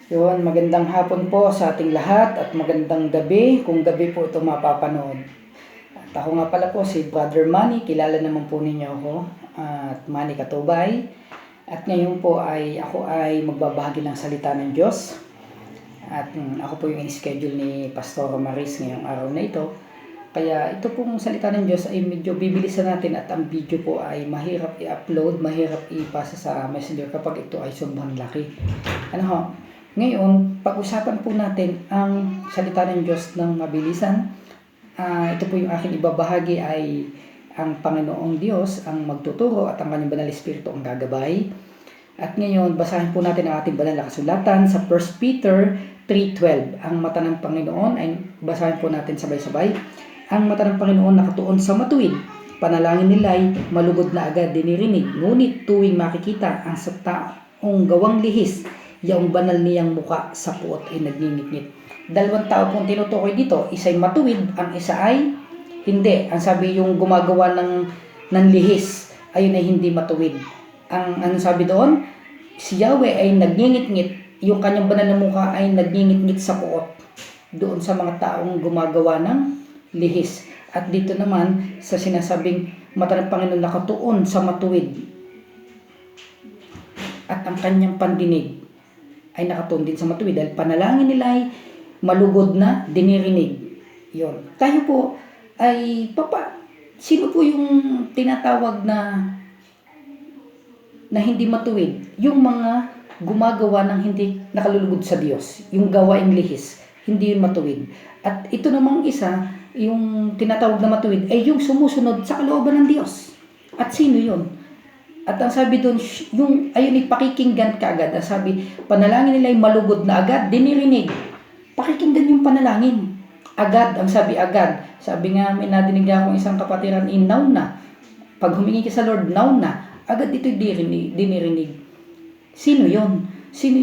Yun, magandang hapon po sa ating lahat at magandang gabi kung gabi po ito mapapanood. At ako nga pala po si Brother Manny, kilala naman po ninyo ako at Manny Katubay. At ngayon po ako ay magbabahagi ng salita ng Diyos. At ako po yung in-schedule ni Pastor Maris ngayong araw na ito. Kaya ito pong salita ng Diyos ay medyo bibilisan natin at ang video po ay mahirap i-upload, mahirap ipasa sa messenger kapag ito ay sobrang laki. Ngayon, pag-usapan po natin ang salita ng Diyos ng mabilisan. Ito po yung aking ibabahagi ay ang Panginoong Diyos ang magtuturo at ang Kanyang Banal Espiritu ang gagabay. At ngayon, basahin po natin ang ating banal na kasulatan sa 1 Peter 3:12. Ang mata ng Panginoon ay basahin po natin sabay-sabay. Ang mata ng Panginoon nakatuon sa matuwid. Panalangin nila ay malugod na agad dinirinig. Ngunit tuwing makikita ang sa taong gawang lihis, yung banal niyang muka sa puot ay nagngingit-ngit. Dalawang tao pong tinutukoy dito, isa ay matuwid, ang isa ay hindi. Ang sabi yung gumagawa ng lihis, ayun ay hindi matuwid. Ang sabi doon, si Yahweh ay nagngingit-ngit, yung kanyang banal na muka ay nagngingit-ngit sa puot doon sa mga taong gumagawa ng lihis. At dito naman sa sinasabing mata ng Panginoon nakatuon sa matuwid at ang kanyang pandinig ay nakatuon din sa matuwid dahil panalangin nila ay malugod na dinirinig. Yon. Tayo po ay sino po yung tinatawag na hindi matuwid? Yung mga gumagawa ng hindi nakalulugod sa Diyos, yung gawaing lihis, hindi yun matuwid. At ito namang isa, yung tinatawag na matuwid ay yung sumusunod sa kalooban ng Diyos. At sino yun? At ang sabi doon, ayun ipakikinggan ka agad. Ang sabi, panalangin nila ay malugod na agad, dinirinig. Pakikinggan yung panalangin. Agad, ang sabi agad. Sabi nga, may nadinig akong isang kapatiran, now na. Pag humingi ka sa Lord, now na. Agad ito'y dinirinig. Sino yon? Sino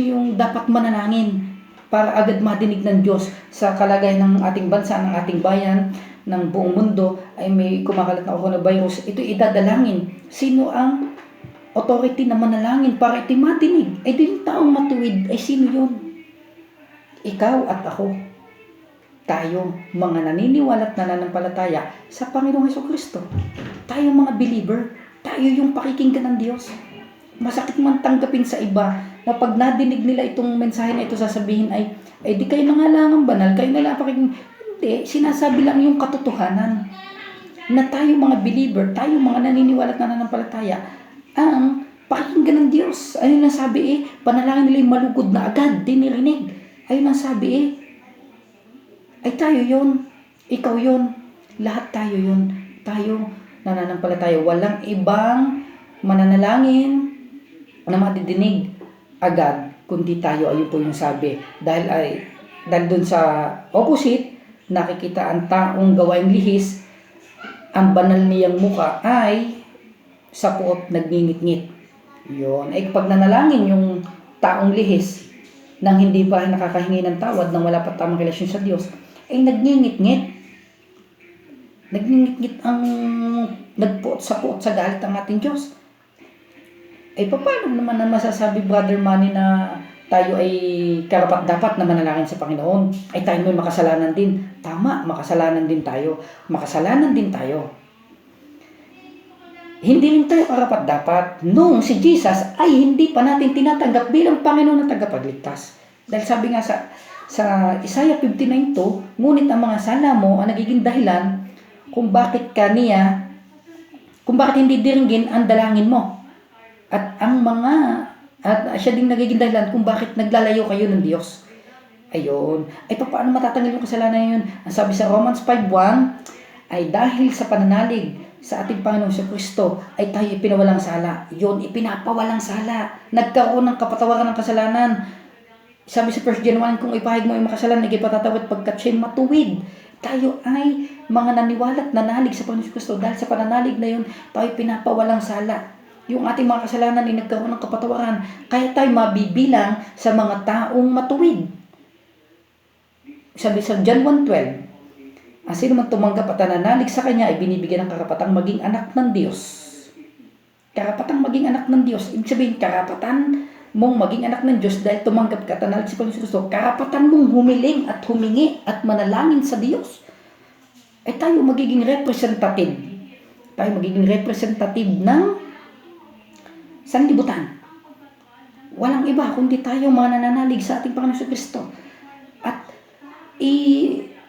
yung dapat manalangin para agad madinig ng Diyos sa kalagayan ng ating bansa, ng ating bayan, ng buong mundo ay may kumakalat na coronavirus, ito idadalangin. Sino ang authority na manalangin para ito matinig? Ay din taong matuwid. Ay sino yun? Ikaw at ako. Tayo, mga naniniwala at nananampalataya sa Panginoong Hesukristo. Tayo mga believer. Tayo yung pakikinggan ng Diyos. Masakit man tanggapin sa iba na pag nadinig nila itong mensahe na ito, sasabihin ay di kayo nangalangang banal, kayo nalang pakikinggan. Hindi, sinasabi lang yung katotohanan na tayo mga believer, tayo mga naniniwala at nananampalataya ang pakinggan ng Diyos. Ayun ang sabi panalangin nila yung malugod na agad, dinirinig. Ayun ang sabi ay tayo yun, ikaw yun, lahat tayo yun. Tayo nananampalataya, walang ibang mananalangin na madidinig agad kundi tayo. Ayun po yung sabi. Dahil doon sa opposite, nakikita ang taong gawaing lihis, ang banal niyang muka ay sa puot nagngingit-ngit. Yun. Ay pag nanalangin yung taong lihis nang hindi pa nakakahingi ng tawad, nang wala pa tamang relasyon sa Diyos, ay nagngingit-ngit. Nagngingit-ngit ang nagpuot sa galit ang ating Diyos. Ay paano naman na masasabi, Brother Manny, na tayo ay karapat-dapat na manalangin sa Panginoon? Ay tayo may makasalanan din. Tama, makasalanan din tayo. Makasalanan din tayo. Hindi rin tayo karapat-dapat nung si Jesus ay hindi pa natin tinatanggap bilang Panginoon na tagapagligtas. Dahil sabi nga sa Isaiah 59:2, ngunit ang mga sala mo ang nagiging dahilan kung bakit hindi diringgin ang dalangin mo. At siya ding nagiging dahilan kung bakit naglalayo kayo ng Diyos. Ayun. Ay paano matatanggal yung kasalanan yun? Ang sabi sa Romans 5:1 ay dahil sa pananalig sa ating Panginoong Jesucristo ay tayo ipinawalang sala. Yun, ipinapawalang sala. Nagkaroon ng kapatawaran ng kasalanan. Sabi sa 1 John 1, kung ipahig mo yung makasalanan, ay patatawad pagkat siya'y matuwid. Tayo ay mga naniwala at nanalig sa Panginoong Jesucristo. Dahil sa pananalig na yun, tayo pinapawalang sala. Yung ating mga kasalanan ay nagkaroon ng kapatawaran. Kaya tayo mabibilang sa mga taong matuwid. Sabi sa John 1:12, ang sino man tumanggap at nananalig sa Kanya ay binibigyan ng karapatang maging anak ng Diyos. Karapatang maging anak ng Diyos. Ibig sabihin, karapatan mong maging anak ng Diyos dahil tumanggap ka at nanal si Panginoon Kristo, karapatan mong humiling at humingi at manalangin sa Diyos. Ay tayo magiging representative. Tayo magiging representative ng sanlibutan. Walang iba kundi tayo mga nananalig sa ating Panginoon Kristo. At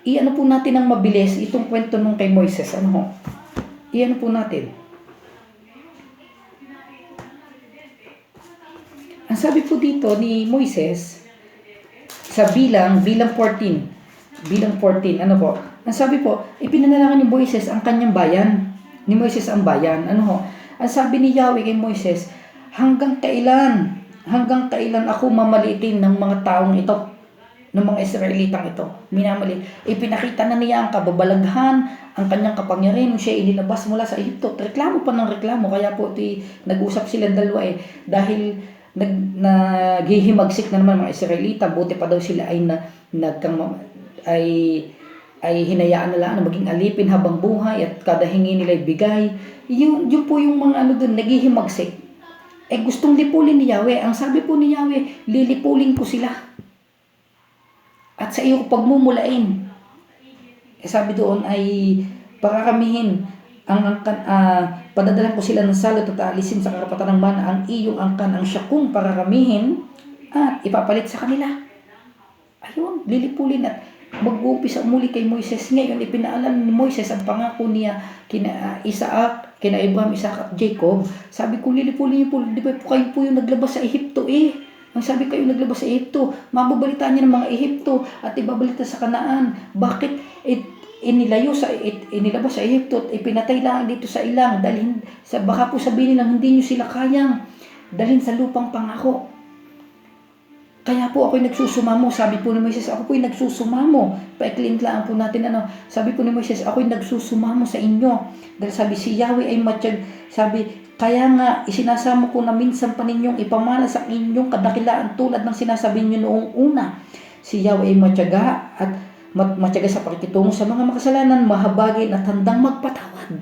ano po natin ng mabilis itong kwento nung kay Moises. Ano po natin. Ang sabi po dito ni Moises sa bilang 14. Bilang 14, ano po? Ang sabi po, ipinanalangin ni Moises ang kanyang bayan. Ni Moises ang bayan. Ang sabi ni Yahweh kay Moises, hanggang kailan ako mamalitin ng mga taong ito, ng mga Israelitang ito? Minamali. Ipinakita na niya ang kababalaghan, ang kanyang kapangyarihan, siya inilabas mula sa Egypto. Reklamo pa ng reklamo, kaya po nag-usap silang dalawa dahil naghihimagsik na naman mga Israelita, buti pa daw sila ay hinayaan nila na maging alipin habang buhay at kada hingi nila ibigay. Yun po yung mga doon, naghihimagsik. Gustong lipulin ni Yahweh. Ang sabi po ni Yahweh, lilipulin ko sila. At sa iyo pagmumulain. Sabi doon ay pakaramihin padadalan ko sila ng salot at alisin sa karapatan ng mana ang iyong angkan ang siyakong pararamihin at ipapalit sa kanila. Ayun, lilipulin at mag-uumpisa muli kay Moises. Ngayon, ipinaalam ni Moises ang pangako niya kina Isaac, kina Abraham, Isaac at Jacob. Sabi ko, lilipulin niyo po, di ba po kayo po yung naglabas sa Ehipto Ang sabi kayo naglabas sa Ehipto, mababalitaan niyo ng mga Ehipto at ibabalita sa Kanaan. Bakit inilabas sa Ehipto at ipinatay lang dito sa ilang, dalhin baka po sabihin nilang hindi niyo sila kayang dalhin sa lupang pangako. Kaya po ako'y nagsusumamo. Sabi po ni Moises, ako po'y nagsusumamo. Paikliin lang po natin Sabi po ni Moises, ako'y nagsusumamo sa inyo. Dahil sabi si Yahweh ay matiyag. Sabi, kaya nga isinasamo ko na minsan pa ninyong ipamana sa inyong kadakilaan tulad ng sinasabi niyo noong una. Si Yahweh ay matyaga at matyaga sa pakikitungo sa mga makasalanan, mahabagin at handang magpatawad.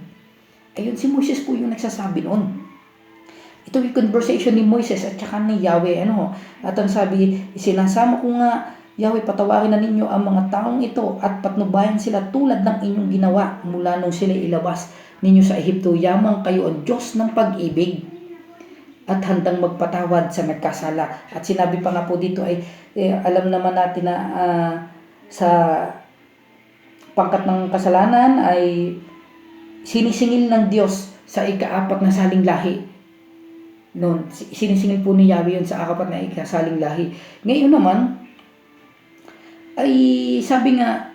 Ayun, si Moises po yung nagsasabi noon. Ito yung conversation ni Moises at saka ni Yahweh. At ang sabi, sinasama ko nga, Yahweh, patawarin na ninyo ang mga taong ito at patnubayan sila tulad ng inyong ginawa mula nung sila ilabas ninyo sa Ehipto. Yamang kayo ang Diyos ng pag-ibig at handang magpatawad sa nagkasala. At sinabi pa nga po dito ay, alam naman natin na sa pangkat ng kasalanan ay sinisingil ng Diyos sa ika-4 na saling lahi. Noon, sinisingil po ni Yahweh yun sa 4 na ikasaling lahi. Ngayon naman, ay sabi nga,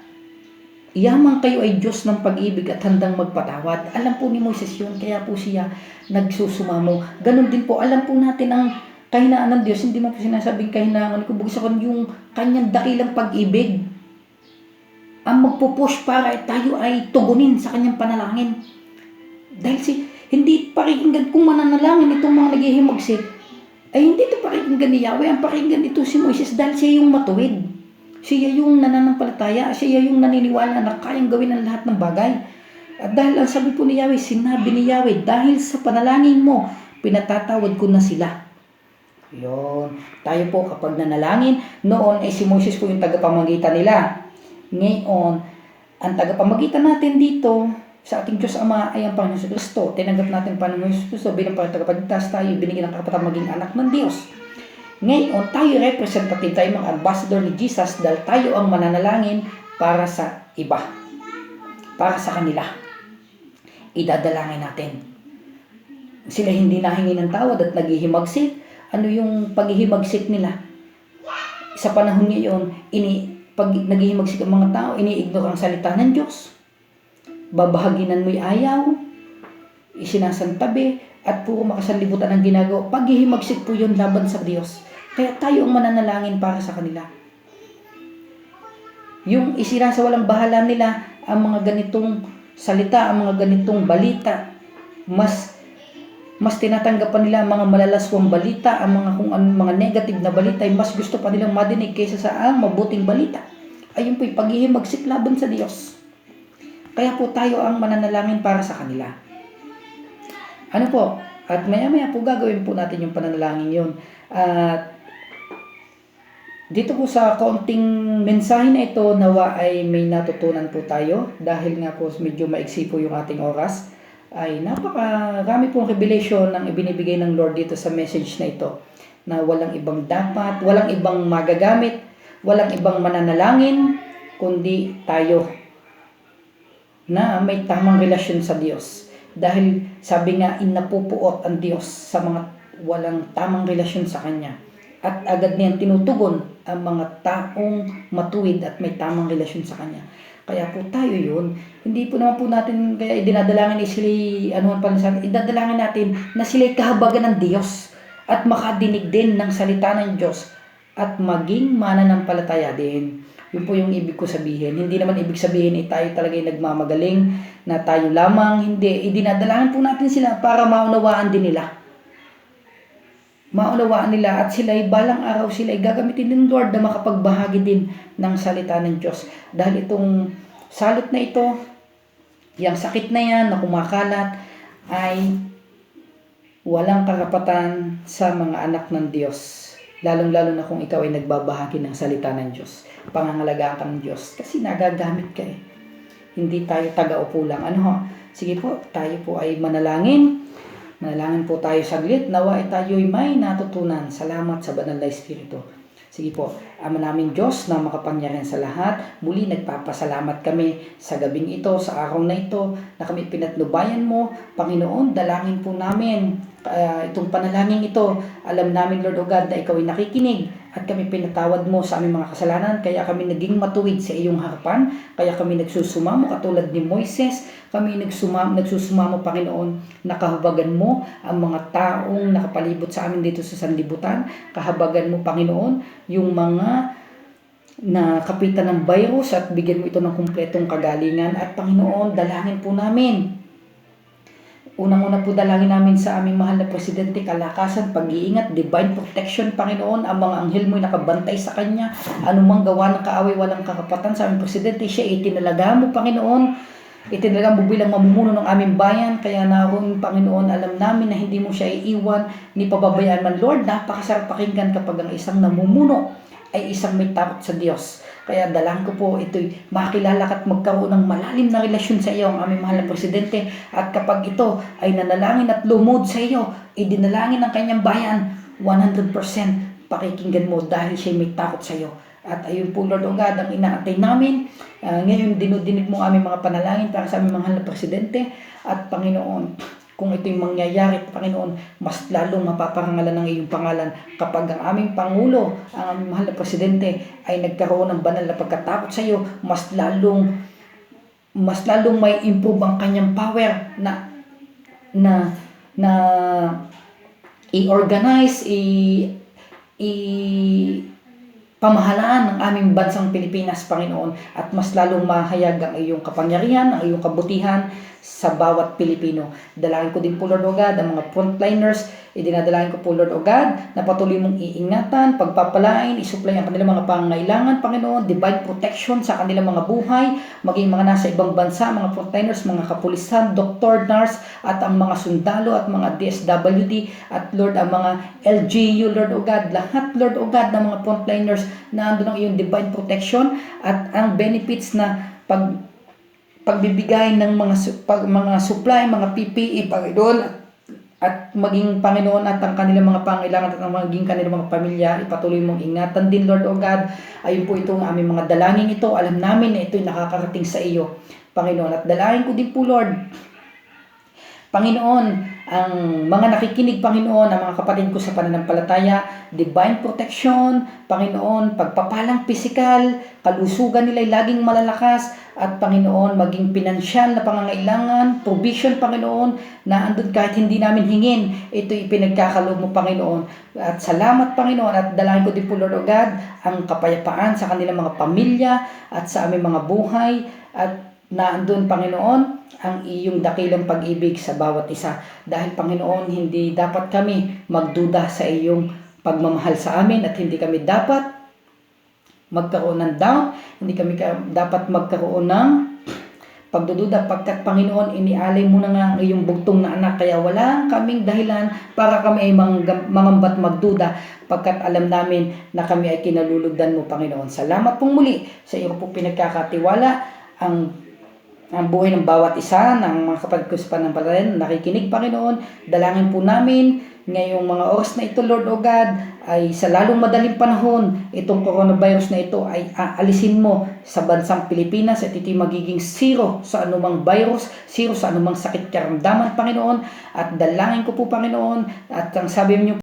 yamang kayo ay Diyos ng pag-ibig at handang magpatawad. Alam po ni Moises yun, kaya po siya nagsusumamo. Ganon din po, alam po natin ang kahinaan ng Diyos, hindi mo po sinasabing kahinaan, kumbagasakan yung kanyang dakilang pag-ibig. Ang magpupush para tayo ay tugunin sa kanyang panalangin. Dahil hindi pakikinggan kung mananalangin itong mga naghihimagsik, ay hindi ito pakikinggan ni Yahweh. Ang pakinggan ito si Moises dahil siya yung matuwid. Siya yung nananampalataya. Siya yung naniniwala na kayang gawin ang lahat ng bagay. At dahil ang sabi po ni Yahweh, sinabi ni Yahweh, dahil sa panalangin mo, pinatatawad ko na sila. Yun. Tayo po kapag nanalangin, noon ay si Moises po yung tagapamagitan nila. Ngayon, ang tagapamagitan natin dito sa ating Diyos Ama ay ang Panginoon Kristo. Tinanggap natin ang Panginoon Kristo bilang tagapagligtas, tayo binigyan ng karapatang maging anak ng Diyos. Ngayon, tayo representative, tayo mga ambassador ni Jesus dahil tayo ang mananalangin para sa iba. Para sa kanila. Idadalangin natin. Sila hindi nahingi ng tawad at naghihimagsik. Ano yung paghihimagsik nila? Sa panahon ngayon, pag naghihimagsik ang mga tao, ini-ignore ang salita ng Diyos. Babahaginan mo'y ayaw, isinasantabi, at puro makasanlibutan ang ginagawa. Paghihimagsik po yun laban sa Diyos. Kaya tayo ang mananalangin para sa kanila. Yung isinasawalang bahala nila ang mga ganitong salita, ang mga ganitong balita, mas tinatanggapan nila ang mga malalaswang balita, ang mga kung anong mga negative na balita, ay mas gusto pa nilang madinig kaysa sa mabuting balita. Ayun po'y paghihimagsik laban sa Diyos. Kaya po tayo ang mananalangin para sa kanila. Ano po? At maya-maya po gagawin po natin yung pananalangin yun. At dito po sa kaunting mensahe na ito, nawa ay may natutunan po tayo dahil nga po medyo maiksi po yung ating oras. Ay napakarami pong revelation ang ibinibigay ng Lord dito sa message na ito, na walang ibang dapat, walang ibang magagamit, walang ibang mananalangin, kundi tayo na may tamang relasyon sa Diyos. Dahil sabi nga, inapupuot ang Diyos sa mga walang tamang relasyon sa Kanya. At agad niyang tinutugon ang mga taong matuwid at may tamang relasyon sa Kanya. Kaya po tayo yun, hindi po naman po natin, kaya idinadalangin ni sila'y, idadalangin natin na sila'y kahabagan ng Diyos at makadinig din ng salita ng Diyos at maging mananampalataya din. Yun po yung ibig ko sabihin. Hindi naman ibig sabihin tayo talaga yung nagmamagaling, na tayo lamang, hindi. Idinadalangin po natin sila para maunawaan din nila. Maunawaan nila at sila ay balang araw sila ay gagamitin ng Lord na makapagbahagi din ng salita ng Diyos. Dahil itong salot na ito, yung sakit na yan na kumakalat, ay walang karapatan sa mga anak ng Diyos. Lalong-lalo na kung ikaw ay nagbabahagi ng salita ng Diyos. Pangangalagaan ka ng Diyos. Kasi nagagamit ka eh. Hindi tayo taga-upo lang. Sige po, tayo po ay manalangin. Manalangin po tayo saglit. Nawa ay tayo ay may natutunan. Salamat sa Banal na Espiritu. Sige po, Ama naming Diyos na makapangyarihan sa lahat, muli nagpapasalamat kami sa gabing ito, sa araw na ito, na kami pinatnubayan mo. Panginoon, dalangin po namin itong panalangin ito. Alam namin, Lord O God, na ikaw ay nakikinig at kami pinatawad mo sa aming mga kasalanan, kaya kami naging matuwid sa iyong harapan, kaya kami nagsusumamo katulad ni Moises, kami nagsusumamo, Panginoon, nakahabagan mo ang mga taong nakapalibot sa amin dito sa sanlibutan, kahabagan mo, Panginoon, yung mga na kapitan ng virus at bigyan mo ito ng kumpletong kagalingan. At Panginoon, dalangin po namin. Unang-una po dalangin namin sa aming mahal na Presidente, kalakasan, pag-iingat, divine protection, Panginoon. Ang mga anghel mo'y nakabantay sa kanya. Anumang gawa ng kaaway, walang kakapatan sa aming Presidente. Siya itinalaga mo, Panginoon. Itinalaga mo bilang mamumuno ng aming bayan. Kaya naroon, Panginoon, alam namin na hindi mo siya iiwan ni pababayaan man. Lord, napakasarap pakinggan kapag ang isang namumuno ay isang may takot sa Diyos. Kaya dalangin ko po ito'y makilala at magkaroon ng malalim na relasyon sa iyo ang aming mahal na Presidente. At kapag ito ay nanalangin at lumod sa iyo, idinalangin ng kanyang bayan, 100% pakikinggan mo dahil siya may takot sa iyo. At ayun po, Lord O God, ang inaantay namin. Ngayon, dinudinig mo aming mga panalangin para sa aming mahal na Presidente. At Panginoon, kung ito'y mangyayari, Panginoon, mas lalong mapaparangalan ng iyong pangalan kapag ang aming Pangulo, ang aming mahal na Presidente ay nagkaroon ng banal na pagkatakot sa iyo, mas lalong may improve ang kanyang power na i-organize, pamahalaan ng aming bansang Pilipinas, Panginoon, at mas lalong mahayag ang iyong kapangyarihan, ang iyong kabutihan sa bawat Pilipino. Dalangin ko din po, Lord O God, ang mga frontliners. Idinadalangin ko po, Lord O God, na patuloy mong iingatan, pagpapalain, isupply ang kanilang mga pangangailangan, Panginoon, divine protection sa kanilang mga buhay, maging mga nasa ibang bansa, mga frontliners, mga kapulisan, doktor, nurse, at ang mga sundalo at mga DSWD, at Lord, ang mga LGU, Lord O God, lahat, Lord O God, ng mga frontliners na ando ng iyong divine protection at ang benefits na pagbibigay ng mga supply, mga PPE, Panginoon, at maging Panginoon at ang kanilang mga pangailangan at ang maging kanilang mga pamilya, ipatuloy mong ingatan din, Lord O God. Ayun po itong aming mga dalangin ito. Alam namin na ito'y nakakarating sa iyo, Panginoon. At dalangin ko din po, Lord, Panginoon, ang mga nakikinig, Panginoon, ang mga kapatid ko sa pananampalataya, divine protection, Panginoon, pagpapalang pisikal, kalusugan nila ay laging malalakas, at Panginoon, maging pinansyal na pangangailangan, provision, Panginoon, na andun kahit hindi namin hingin, ito'y pinagkakaloob mo, Panginoon. At salamat, Panginoon, at dalangin ko din po, Lord O God, ang kapayapaan sa kanilang mga pamilya at sa aming mga buhay, at naandun, Panginoon, ang iyong dakilang pag-ibig sa bawat isa. Dahil, Panginoon, hindi dapat kami magduda sa iyong pagmamahal sa amin at hindi kami dapat magkaroon ng doubt, hindi kami dapat magkaroon ng pagdududa, pagkat Panginoon, inialay mo na nga ang iyong bugtong na anak, kaya wala kaming dahilan para kami ay mangambat magduda, pagkat alam namin na kami ay kinalulugdan mo, Panginoon. Salamat pong muli sa iyo po pinagkakatiwala ang buhay ng bawat isa ng mga kapatid ko sa pananampalataya na nakikinig, Panginoon. Dalangin po namin ngayong mga oras na ito, Lord o God, ay sa lalong madaling panahon, itong coronavirus na ito ay aalisin mo sa bansang Pilipinas at ito magiging zero sa anumang virus, zero sa anumang sakit karamdaman, Panginoon. At dalangin ko po, Panginoon, at ang sabi niyo